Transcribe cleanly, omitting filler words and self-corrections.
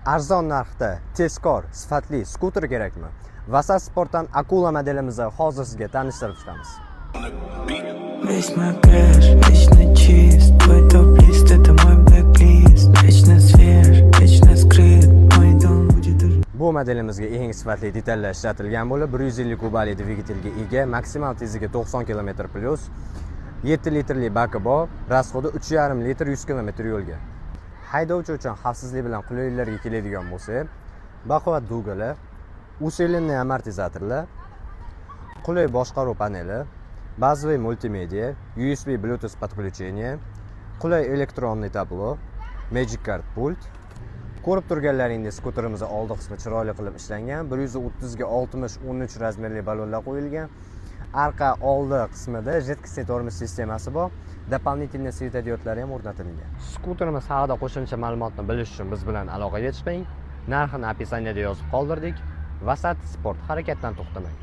Arzon narxda, tezkor, sifatli skuter kerakmi? Vasat Sportdan Akula modelimizni hozir sizga tanishtirib chiqamiz. Весь мой кэш, вечно чист. Твой топ-лист — это мой блэк-лист. Вечно свеж, вечно скрыт. Мой дом будет уже. Bu modelimizga eng sifatli detallar ishlatilgan bo'lib, 150 kubali dvigatelga ega, maksimal tezligi 90 km+, 7 litrli baki bor, rasxodi 3,5 litr 100 km yo'lga. Haydovchi uchun xavfsizlik bilan qulayliklarga keladigan bo'lsak, baquvvat dvigatellar, усиленный amortizatorlar, qulay boshqaruv paneli, bazaviy multimedia, USB Bluetooth подключение, qulay elektronli tablo, Magic Card pult. Ko'rib turganlaringiz skuterimizni oldi qismi chiroyli qilib ishlangan, 130 ga 60 13 razmerli balonlar qo'yilgan. Arqa oldi qismida жидкостный tormoz sistemasi bor. Дополнительный svetodiodlar ham o'rnatilgan. Skuterimiz haqida qo'shimcha ma'lumotni bilish uchun biz bilan aloqaga chiqing. Narxini описаниеda yozib qoldirdik. Vasat Sport, harakatdan to'xtamang.